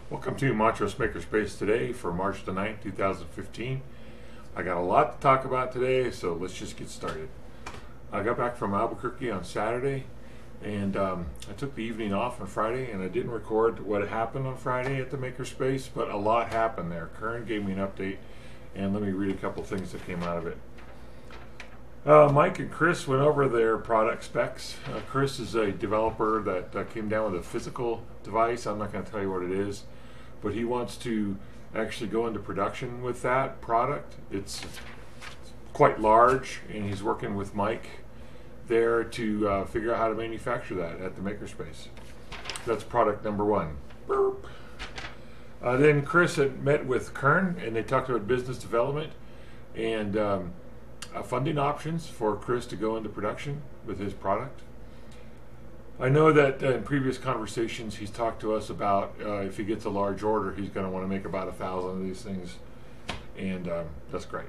Welcome to Montrose Makerspace today for March the 9th, 2015. I got a lot to talk about today, so let's just get started. I got back from Albuquerque on Saturday, and I took the evening off on Friday, and I didn't record what happened on Friday at the Makerspace, but a lot happened there. Kern gave me an update, and let me read a couple things that came out of it. Mike and Chris went over their product specs. Chris is a developer that came down with a physical device. I'm not going to tell you what it is, but he wants to actually go into production with that product. It's quite large, and he's working with Mike there to figure out how to manufacture that at the Makerspace. That's product number one. Burp. Then Chris had met with Kern, and they talked about business development and funding options for Chris to go into production with his product. I know that in previous conversations he's talked to us about if he gets a large order, he's going to want to make about 1,000 of these things, and that's great.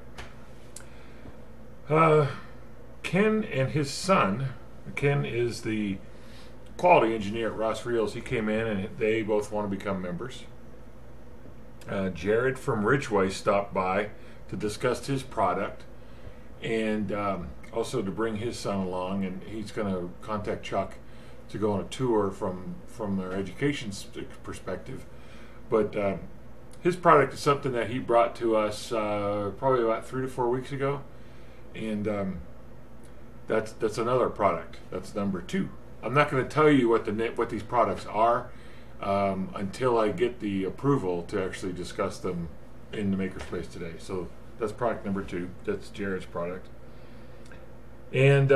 Ken and his son, Ken is the quality engineer at Ross Reels. He came in and they both want to become members. Jared from Ridgeway stopped by to discuss his product, and also to bring his son along, and he's going to contact Chuck to go on a tour from their education perspective. But his product is something that he brought to us probably about 3 to 4 weeks ago, and that's another product. That's number 2. I'm not going to tell you what these products are until I get the approval to actually discuss them in the Makerspace today. So that's product number 2. That's Jared's product. And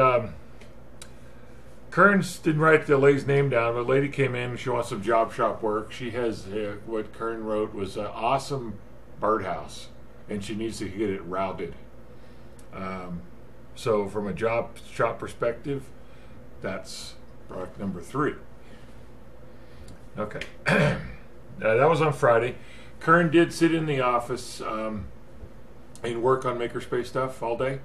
Kern's didn't write the lady's name down, but a lady came in. She wants some job shop work. She has what Kern wrote was an awesome birdhouse, and she needs to get it routed. So from a job shop perspective, that's product number 3. Okay. That was on Friday. Kern did sit in the office and work on Makerspace stuff all day.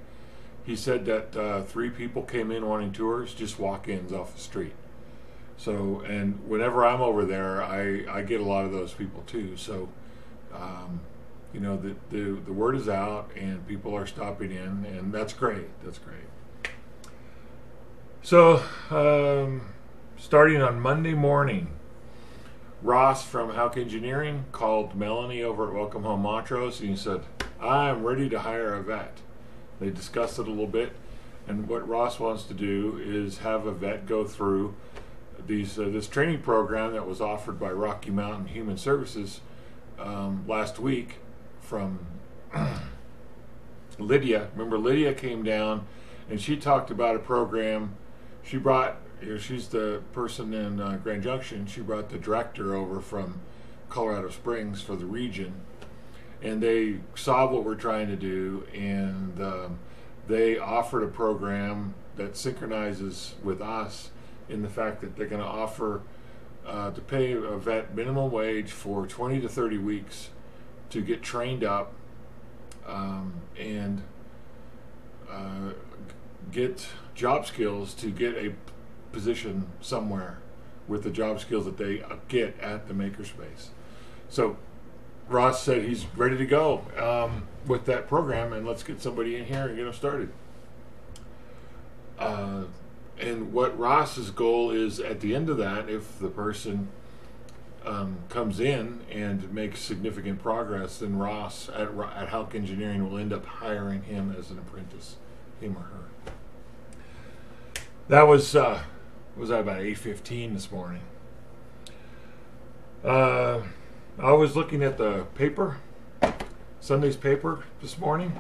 He said that 3 people came in wanting tours, just walk-ins off the street. So, and whenever I'm over there, I get a lot of those people too. So, you know, the word is out and people are stopping in, and that's great. That's great. So, starting on Monday morning, Ross from Houck Engineering called Melanie over at Welcome Home Montrose, and he said, I'm ready to hire a vet. They discussed it a little bit, and what Ross wants to do is have a vet go through this training program that was offered by Rocky Mountain Human Services last week from Lydia. Remember, Lydia came down and she talked about a program. She brought, she's the person in Grand Junction. She brought the director over from Colorado Springs for the region, and they saw what we're trying to do, and they offered a program that synchronizes with us in the fact that they're going to offer to pay a vet minimum wage for 20 to 30 weeks to get trained up and get job skills to get a position somewhere with the job skills that they get at the Makerspace. So Ross said he's ready to go with that program, and let's get somebody in here and get them started. And what Ross's goal is at the end of that, if the person comes in and makes significant progress, then Ross at Houck Engineering will end up hiring him as an apprentice, him or her. That was that about 8:15 this morning. I was looking at the paper, Sunday's paper this morning,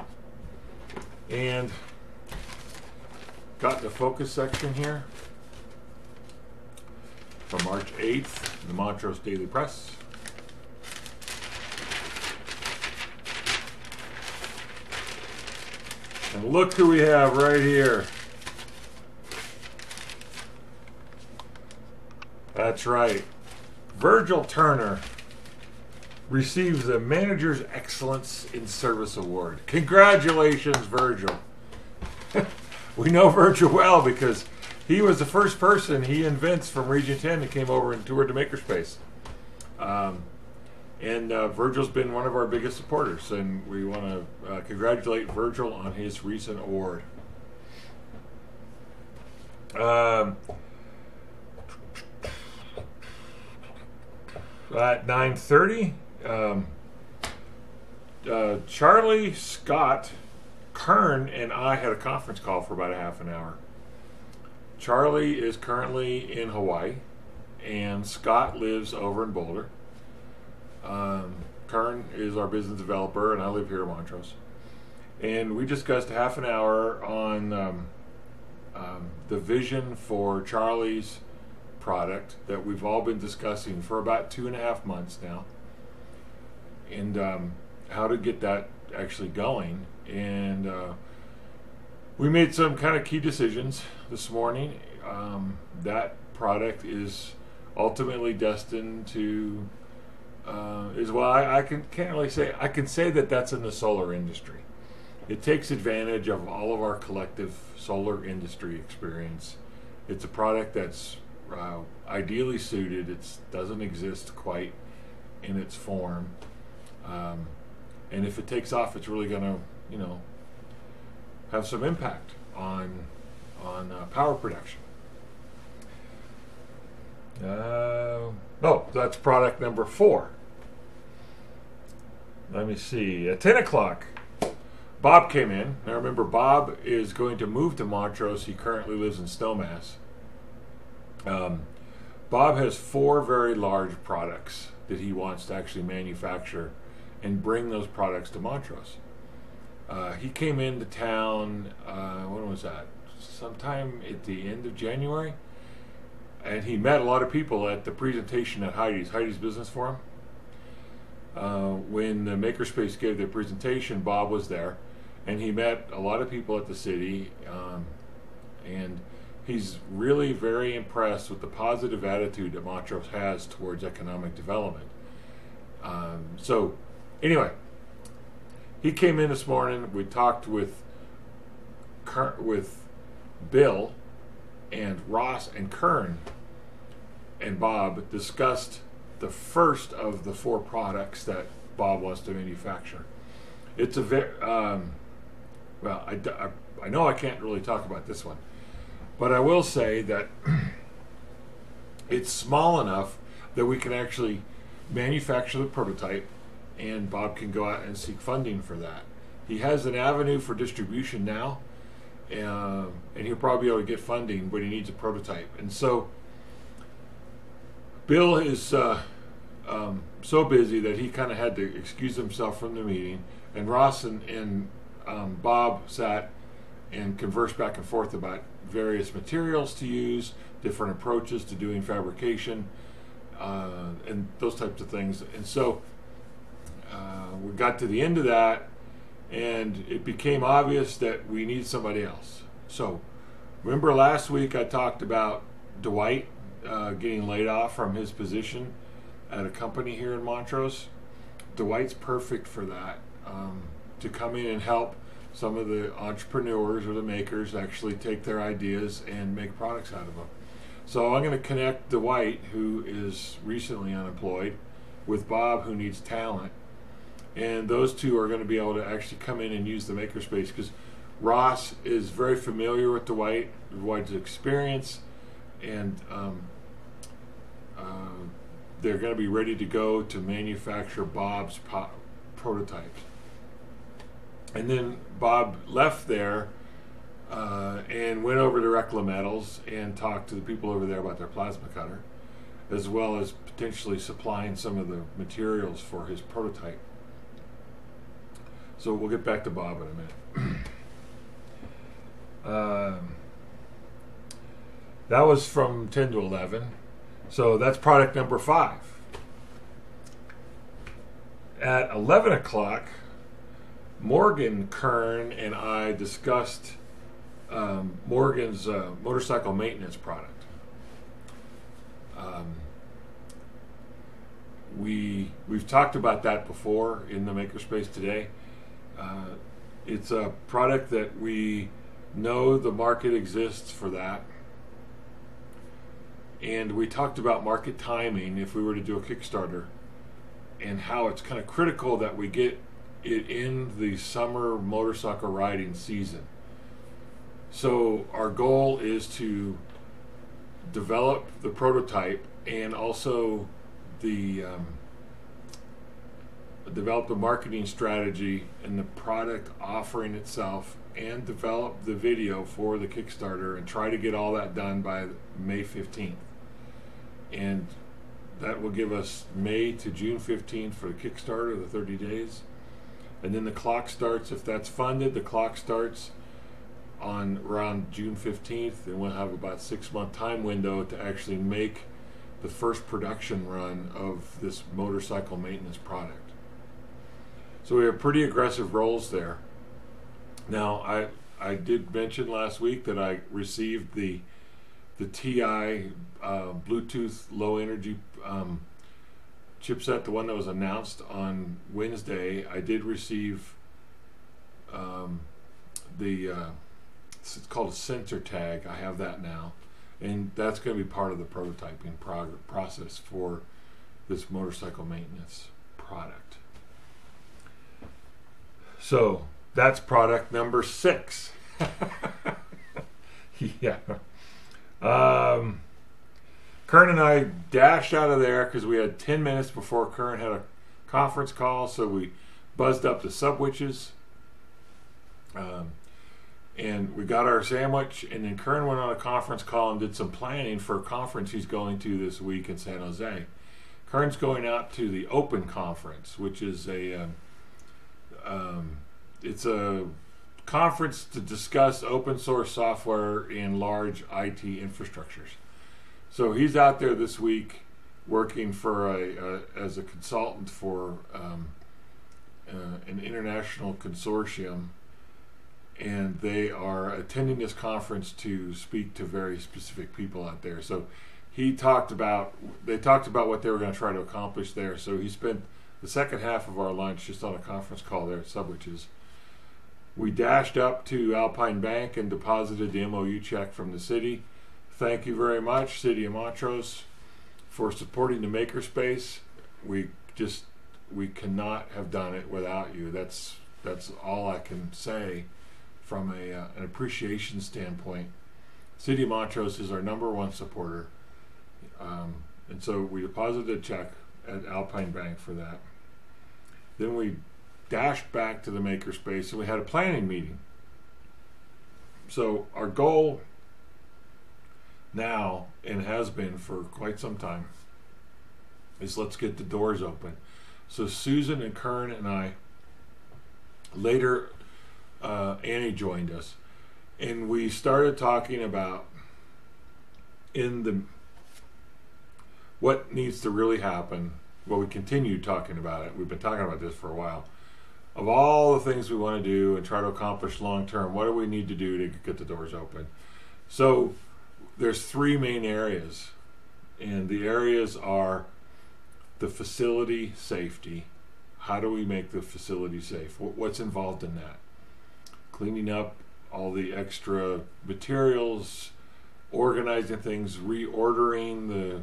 and got the focus section here from March 8th, the Montrose Daily Press. And look who we have right here. That's right. Virgil Turner receives the Manager's Excellence in Service Award. Congratulations, Virgil. We know Virgil well because he was the first person he and Vince from Region 10 that came over and toured the Makerspace. And Virgil's been one of our biggest supporters, and we want to congratulate Virgil on his recent award. At 9:30, Charlie, Scott, Kern, and I had a conference call for about a half an hour. Charlie is currently in Hawaii, and Scott lives over in Boulder. Kern is our business developer, and I live here in Montrose. And we discussed half an hour on the vision for Charlie's product that we've all been discussing for about 2.5 months now, and how to get that actually going. And we made some kind of key decisions this morning. That product is ultimately destined to I can't really say. I can say that that's in the solar industry. It takes advantage of all of our collective solar industry experience. It's a product that's ideally suited. It doesn't exist quite in its form, and if it takes off, it's really going to, have some impact on power production. That's product number 4. Let me see. At 10 o'clock, Bob came in. Now remember, Bob is going to move to Montrose. He currently lives in Snowmass. Bob has 4 very large products that he wants to actually manufacture and bring those products to Montrose. He came into town, when was that? Sometime at the end of January. And he met a lot of people at the presentation at Heidi's Business Forum. When the Makerspace gave their presentation, Bob was there, and he met a lot of people at the city, and he's really very impressed with the positive attitude that Montrose has towards economic development. So anyway, he came in this morning. We talked with Bill and Ross and Kern, and Bob discussed the first of the 4 products that Bob wants to manufacture. It's a very I know I can't really talk about this one, but I will say that it's small enough that we can actually manufacture the prototype, and Bob can go out and seek funding for that. He has an avenue for distribution now, and he'll probably be able to get funding, but he needs a prototype. And so Bill is so busy that he kind of had to excuse himself from the meeting, and Ross and Bob sat and conversed back and forth about various materials to use, different approaches to doing fabrication, and those types of things. And so we got to the end of that, and it became obvious that we need somebody else. So remember last week I talked about Dwight getting laid off from his position at a company here in Montrose. Dwight's perfect for that, to come in and help some of the entrepreneurs or the makers actually take their ideas and make products out of them. So I'm going to connect Dwight, who is recently unemployed, with Bob, who needs talent, and those two are going to be able to actually come in and use the Makerspace, because Ross is very familiar with Dwight's experience, and they're going to be ready to go to manufacture Bob's prototypes. And then Bob left there and went over to Rekla Metals and talked to the people over there about their plasma cutter, as well as potentially supplying some of the materials for his prototype. So we'll get back to Bob in a minute. That was from 10 to 11. So that's product number 5. At 11 o'clock, Morgan, Kern, and I discussed Morgan's motorcycle maintenance product. We've talked about that before in the Makerspace today. It's a product that we know the market exists for that. And we talked about market timing if we were to do a Kickstarter and how it's kind of critical that we get it in the summer motorcycle riding season. So our goal is to develop the prototype and also the develop the marketing strategy and the product offering itself, and develop the video for the Kickstarter, and try to get all that done by May 15th. And that will give us May to June 15th for the Kickstarter, the 30 days. And then the clock starts, if that's funded, the clock starts on around June 15th, and we'll have about 6-month time window to actually make the first production run of this motorcycle maintenance product. So we have pretty aggressive goals there. Now, I did mention last week that I received the TI Bluetooth low energy chipset, the one that was announced on Wednesday. I did receive it's called a sensor tag. I have that now, and that's going to be part of the prototyping process for this motorcycle maintenance product. So that's product number 6. Yeah. Kern and I dashed out of there because we had 10 minutes before Kern had a conference call, so we buzzed up the Subwitches. And we got our sandwich, and then Kern went on a conference call and did some planning for a conference he's going to this week in San Jose. Kern's going out to the Open Conference, which is it's a conference to discuss open source software in large IT infrastructures. So he's out there this week working for as a consultant for an international consortium, and they are attending this conference to speak to very specific people out there. So they talked about what they were going to try to accomplish there. So he spent the second half of our lunch just on a conference call there at Subwitches. We dashed up to Alpine Bank and deposited the MOU check from the city. Thank you very much, City of Montrose, for supporting the Makerspace. We cannot have done it without you. That's all I can say from an appreciation standpoint. City of Montrose is our #1 supporter, and so we deposited a check at Alpine Bank for that. Then we dashed back to the Makerspace, and we had a planning meeting. So our goal now, and has been for quite some time, is let's get the doors open. So Susan and Kern and I, later Annie joined us, and we started talking about what needs to really happen. Well, we continued talking about it. We've been talking about this for a while. Of all the things we want to do and try to accomplish long term, what do we need to do to get the doors open? So there's 3 main areas, and the areas are the facility safety. How do we make the facility safe? What's involved in that? Cleaning up all the extra materials, organizing things, reordering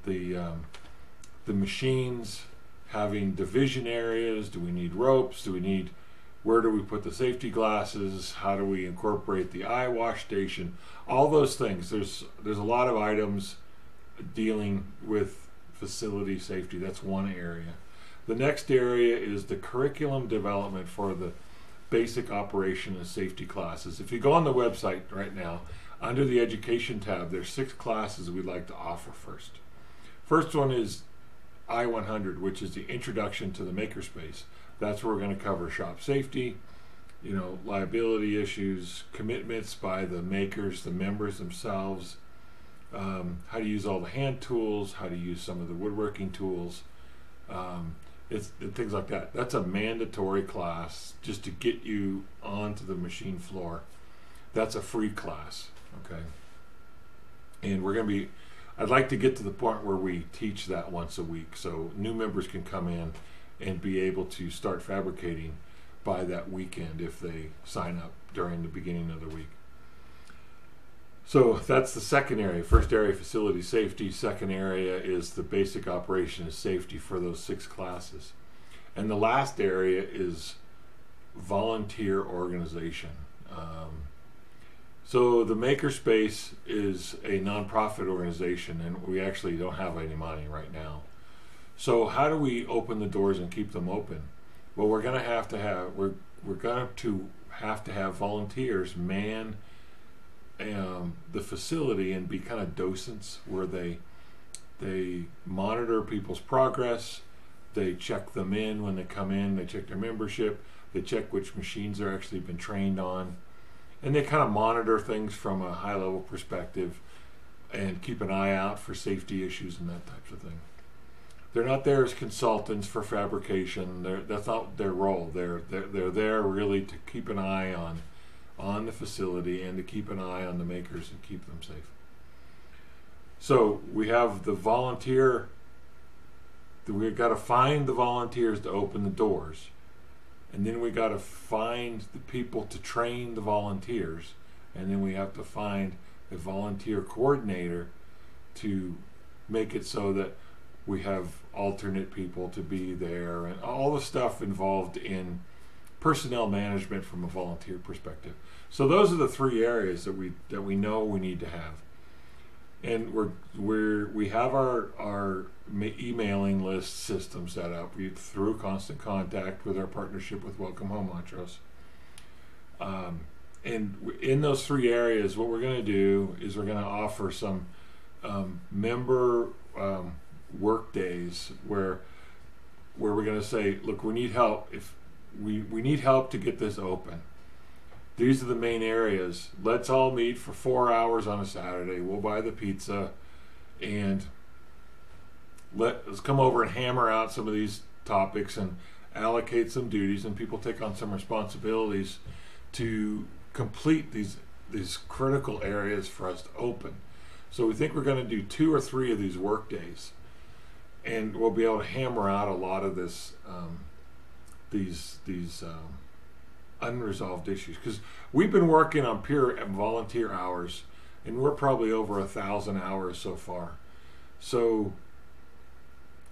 the machines, having division areas. Do we need ropes? Where do we put the safety glasses? How do we incorporate the eye wash station? All those things. There's a lot of items dealing with facility safety. That's one area. The next area is the curriculum development for the basic operation and safety classes. If you go on the website right now, under the education tab, there's 6 classes we'd like to offer first. First one is I-100, which is the introduction to the Makerspace. That's where we're going to cover shop safety, liability issues, commitments by the makers, the members themselves, how to use all the hand tools, how to use some of the woodworking tools, things like that. That's a mandatory class just to get you onto the machine floor. That's a free class, okay? And I'd like to get to the point where we teach that once a week, so new members can come in and be able to start fabricating by that weekend if they sign up during the beginning of the week. So that's the second area. First area, facility safety. Second area is the basic operation of safety for those 6 classes. And the last area is volunteer organization. So the Makerspace is a nonprofit organization, and we actually don't have any money right now. So how do we open the doors and keep them open? Well, we're going to have to have volunteers man the facility and be kind of docents, where they monitor people's progress, they check them in when they come in, they check their membership, they check which machines they're actually been trained on, and they kind of monitor things from a high level perspective and keep an eye out for safety issues and that type of thing. They're not there as consultants for fabrication. That's not their role. They're there really to keep an eye on the facility and to keep an eye on the makers and keep them safe. So we have the volunteer. We've got to find the volunteers to open the doors, and then we got to find the people to train the volunteers, and then we have to find a volunteer coordinator to make it so that we have alternate people to be there, and all the stuff involved in personnel management from a volunteer perspective. So those are the 3 areas that we know we need to have, and we have our emailing list system set up through Constant Contact with our partnership with Welcome Home Montrose. And in those 3 areas, what we're going to do is we're going to offer some member work days where we're going to say, look, we need help. If we need help to get this open. These are the main areas. Let's all meet for 4 hours on a Saturday. We'll buy the pizza, and let's come over and hammer out some of these topics and allocate some duties, and people take on some responsibilities to complete these critical areas for us to open. So we think we're going to do 2 or 3 of these work days, and we'll be able to hammer out a lot of this these unresolved issues, because we've been working on pure volunteer hours, and we're probably over 1,000 hours so far. So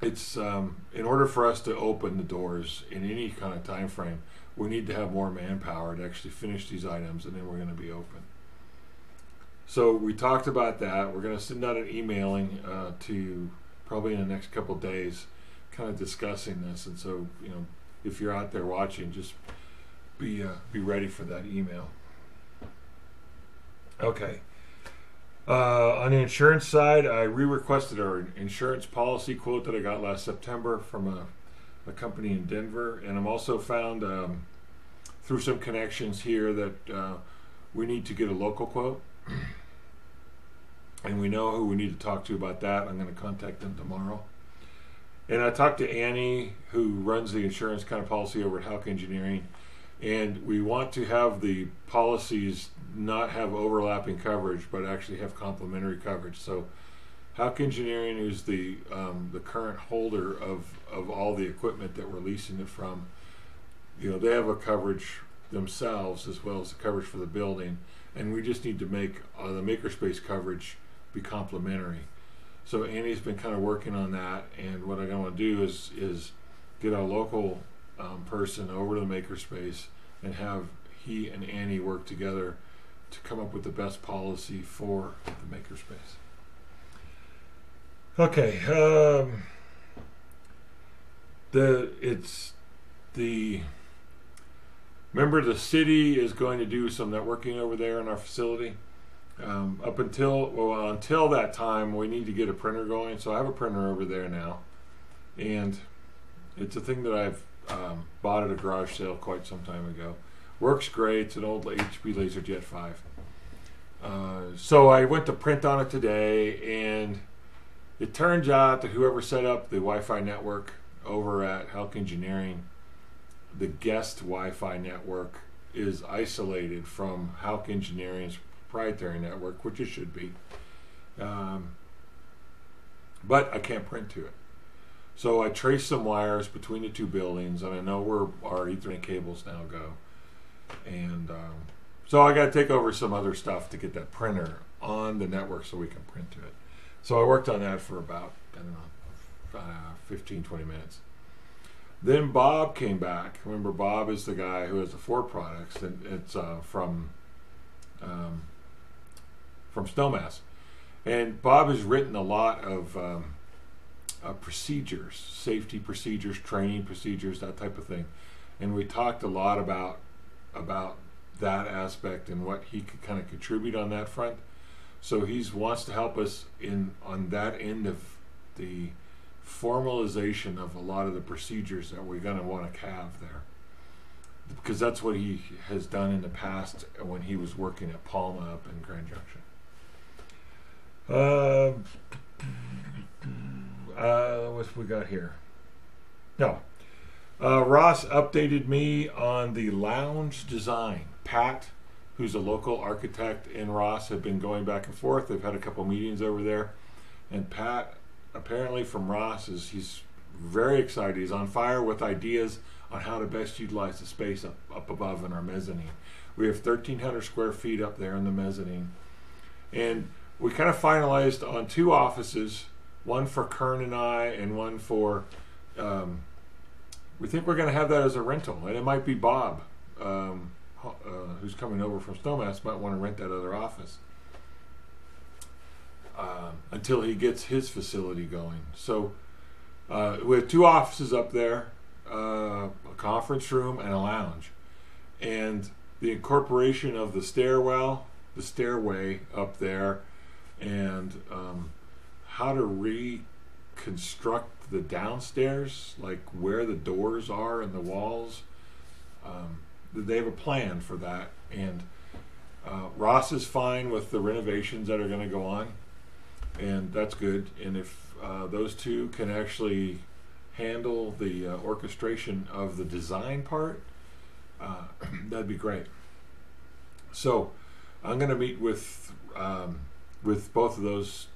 it's in order for us to open the doors in any kind of time frame, we need to have more manpower to actually finish these items, and then we're going to be open. So we talked about that. We're going to send out an emailing to probably in the next couple of days, kind of discussing this. And so, if you're out there watching, just be ready for that email. Okay. On the insurance side, I re-requested our insurance policy quote that I got last September from a company in Denver, and I'm also found through some connections here that we need to get a local quote, and we know who we need to talk to about that. I'm going to contact them tomorrow. And I talked to Annie, who runs the insurance kind of policy over at Houck Engineering, and we want to have the policies not have overlapping coverage, but actually have complementary coverage. So Houck Engineering, who's the current holder of all the equipment that we're leasing it from, they have a coverage themselves as well as the coverage for the building, and we just need to make the Makerspace coverage be complementary. So Annie's been kind of working on that, and what I'm going to do is get our local person over to the Makerspace and have he and Annie work together to come up with the best policy for the Makerspace. Okay, remember the city is going to do some networking over there in our facility. Until that time, we need to get a printer going. So I have a printer over there now, and it's a thing that I've bought at a garage sale quite some time ago. Works great. It's an old HP LaserJet 5. So I went to print on it today, and it turns out that whoever set up the Wi-Fi network over at Houck Engineering, the guest Wi-Fi network is isolated from Houck Engineering's proprietary network, which it should be, but I can't print to it. So I traced some wires between the 2 buildings, and I know where our Ethernet cables now go, and so I got to take over some other stuff to get that printer on the network so we can print to it. So I worked on that for about, I don't know, 15, 20 minutes. Then Bob came back. Remember, Bob is the guy who has the Ford products, and it's from Snowmass. And Bob has written a lot of procedures, safety procedures, training procedures, that type of thing. And we talked a lot about that aspect and what he could kind of contribute on that front. So he wants to help us on that end of the formalization of a lot of the procedures that we're going to want to have there, because that's what he has done in the past when he was working at Palma up in Grand Junction. What we got here? No. Ross updated me on the lounge design. Pat, who's a local architect in Ross, have been going back and forth. They've had a couple meetings over there, and Pat, apparently from Ross, he's very excited. He's on fire with ideas on how to best utilize the space up above in our mezzanine. We have 1,300 square feet up there in the mezzanine, and we kind of finalized on 2 offices, one for Kern and I, and one for, we think we're going to have that as a rental, and it might be Bob, who's coming over from Snowmass, might want to rent that other office until he gets his facility going. So we have 2 offices up there, a conference room and a lounge, and the incorporation of the stairway up there, and how to reconstruct the downstairs, like where the doors are and the walls. They have a plan for that, and Ross is fine with the renovations that are going to go on, and that's good. And if those 2 can actually handle the orchestration of the design part, that'd be great. So I'm going to meet with both of those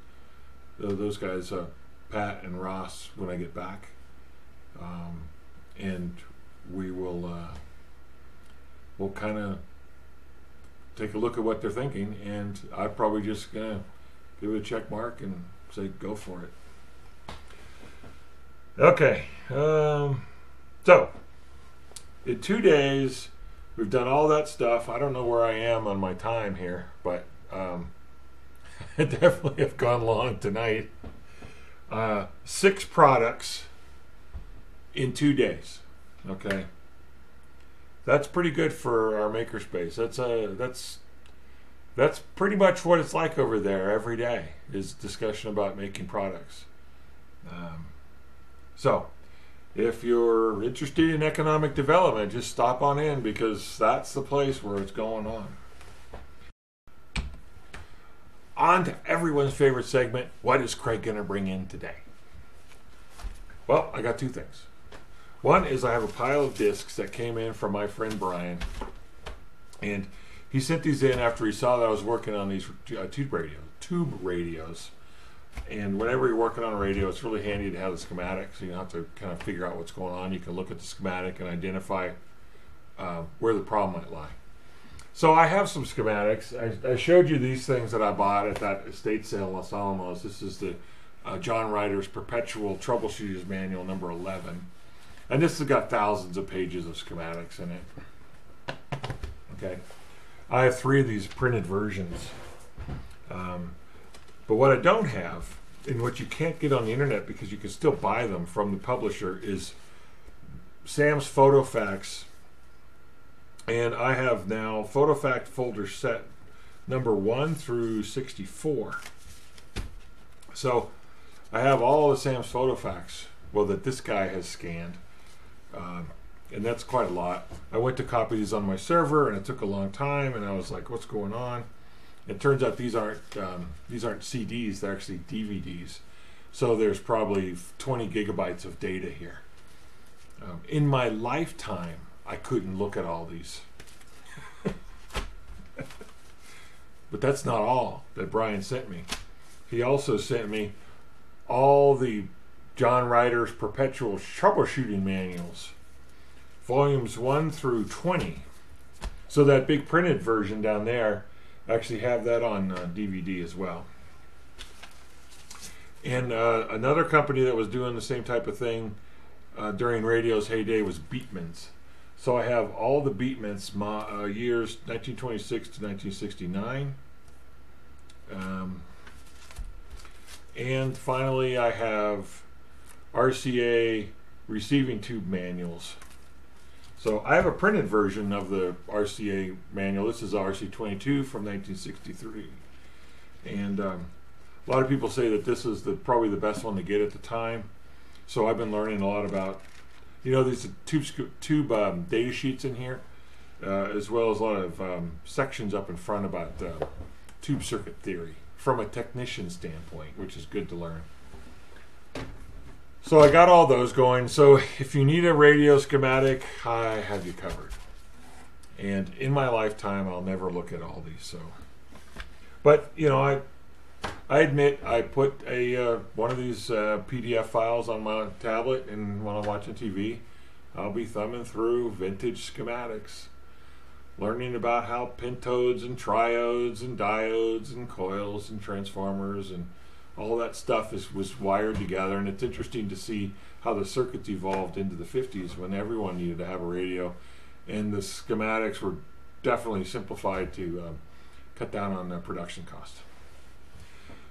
guys, Pat and Ross, when I get back, and we will we'll kind of take a look at what they're thinking, and I'm probably just gonna give it a check mark and say go for it. Okay, so in 2 days we've done all that stuff. I don't know where I am on my time here, but I definitely have gone long tonight. 6 products in 2 days. Okay, that's pretty good for our makerspace. That's pretty much what it's like over there every day, is discussion about making products. So if you're interested in economic development, just stop on in, because that's the place where it's going on. On to everyone's favorite segment, what is Craig going to bring in today? Well, I got 2 things. One is I have a pile of discs that came in from my friend Brian, and he sent these in after he saw that I was working on these tube radios. And whenever you're working on a radio, it's really handy to have the schematic, so you don't have to kind of figure out what's going on. You can look at the schematic and identify where the problem might lie. So I have some schematics. I showed you these things that I bought at that estate sale in Los Alamos. This is the John Ryder's Perpetual Troubleshooter's Manual number 11. And this has got thousands of pages of schematics in it. Okay. I have 3 of these printed versions. But what I don't have, and what you can't get on the internet because you can still buy them from the publisher, is Sam's PhotoFax. And I have now PhotoFax folder set number 1 through 64. So I have all the Sam's PhotoFax, well, that this guy has scanned. And that's quite a lot. I went to copy these on my server, and it took a long time, and I was like, what's going on? It turns out these aren't CDs, they're actually DVDs. So there's probably 20 gigabytes of data here. In my lifetime, I couldn't look at all these. But that's not all that Brian sent me. He also sent me all the John Ryder's Perpetual Troubleshooting Manuals, volumes 1 through 20. So that big printed version down there, I actually have that on DVD as well. And another company that was doing the same type of thing during radio's heyday was Beatmans. So I have all the Beatmans years 1926 to 1969. And finally I have RCA receiving tube manuals. So I have a printed version of the RCA manual. This is RC22 from 1963. And a lot of people say that this is probably the best one to get at the time. So I've been learning a lot about, these tube data sheets in here, as well as a lot of sections up in front about tube circuit theory from a technician standpoint, which is good to learn. So I got all those going. So if you need a radio schematic, I have you covered. And in my lifetime, I'll never look at all these. So, but I admit I put one of these PDF files on my tablet, and when I'm watching TV, I'll be thumbing through vintage schematics, learning about how pentodes and triodes and diodes and coils and transformers and all that stuff was wired together. And it's interesting to see how the circuits evolved into the 50s when everyone needed to have a radio, and the schematics were definitely simplified to cut down on the production cost.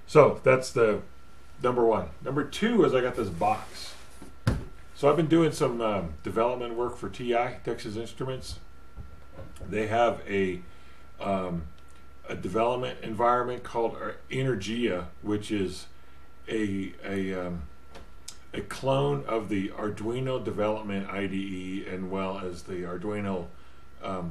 So that's the number one. Number two is I got this box. So I've been doing some development work for TI, Texas Instruments. They have a development environment called Energia, which is a clone of the Arduino development IDE, and well as the Arduino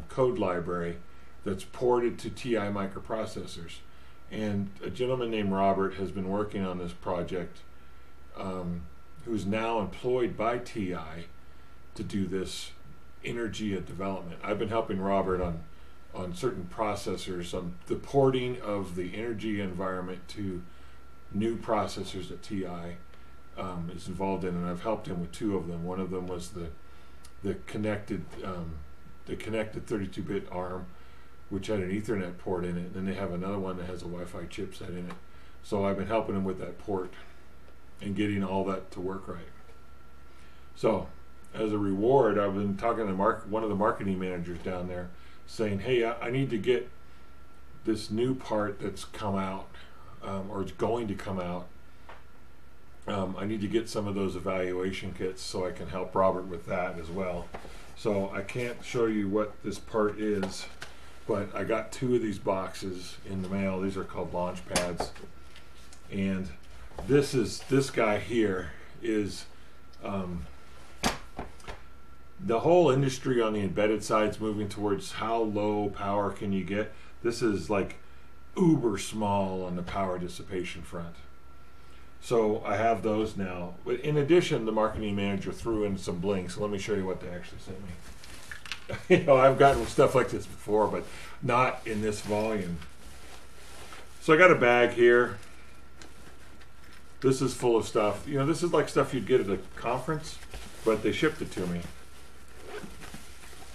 code library that's ported to TI microprocessors. And a gentleman named Robert has been working on this project, who's now employed by TI to do this Energia development. I've been helping Robert on certain processors, on the porting of the Energia environment to new processors that TI is involved in, and I've helped him with two of them. One of them was the connected 32-bit ARM, which had an Ethernet port in it, and then they have another one that has a Wi-Fi chipset in it. So I've been helping him with that port and getting all that to work right. So as a reward, I've been talking to one of the marketing managers down there, saying, hey, I need to get this new part that's come out, or it's going to come out. I need to get some of those evaluation kits so I can help Robert with that as well. So I can't show you what this part is, but I got two of these boxes in the mail. These are called launch pads. And this guy here is the whole industry on the embedded side is moving towards how low power can you get. This is like uber small on the power dissipation front. So I have those now. But in addition, the marketing manager threw in some bling. So let me show you what they actually sent me. I've gotten stuff like this before, but not in this volume. So I got a bag here. This is full of stuff. This is like stuff you'd get at a conference, but they shipped it to me.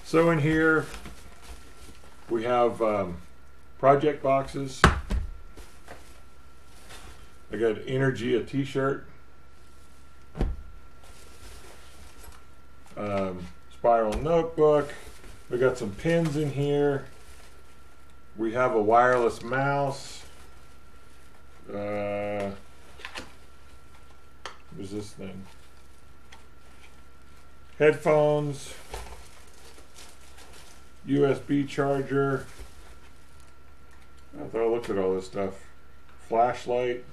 So in here, we have project boxes. I got Energia t-shirt. Spiral notebook. We got some pins in here. We have a wireless mouse. What's this thing? Headphones. USB charger. I thought I looked at all this stuff. Flashlight.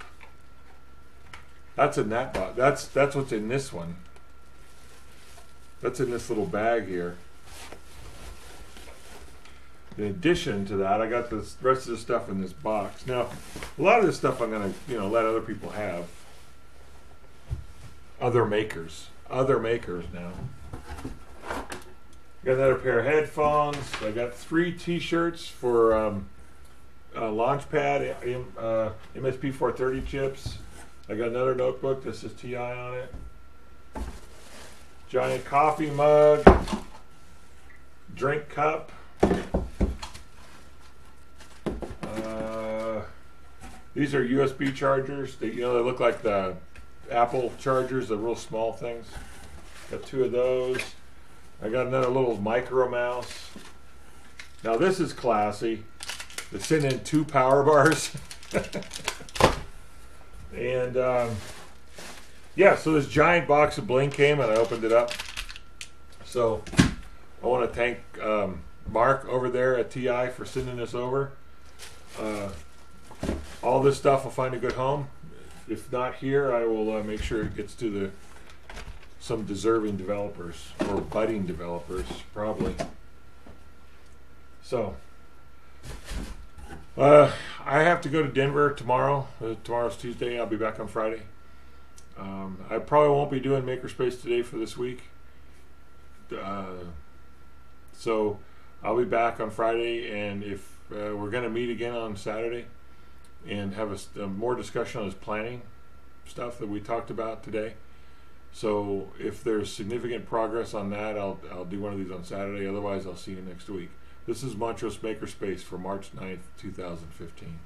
That's in that box. That's what's in this one. That's in this little bag here. In addition to that, I got the rest of the stuff in this box. Now, a lot of this stuff I'm going to, let other people have. Other makers now. Got another pair of headphones. I got 3 t-shirts for Launchpad MSP 430 chips. I got another notebook that says TI on it. Giant coffee mug. Drink cup. These are USB chargers. They look like the Apple chargers, the real small things. Got 2 of those. I got another little micro mouse. Now this is classy. They sent in 2 power bars. And yeah, so this giant box of Blink came and I opened it up. So I want to thank Mark over there at TI for sending this over. All this stuff will find a good home. If not here, I will make sure it gets to some deserving developers or budding developers, probably. So I have to go to Denver tomorrow. Tomorrow's Tuesday. I'll be back on Friday. I probably won't be doing Makerspace today for this week. So I'll be back on Friday, and if we're going to meet again on Saturday and have a more discussion on this planning stuff that we talked about today. So if there's significant progress on that, I'll do one of these on Saturday. Otherwise, I'll see you next week. This is Montrose Makerspace for March 9th, 2015.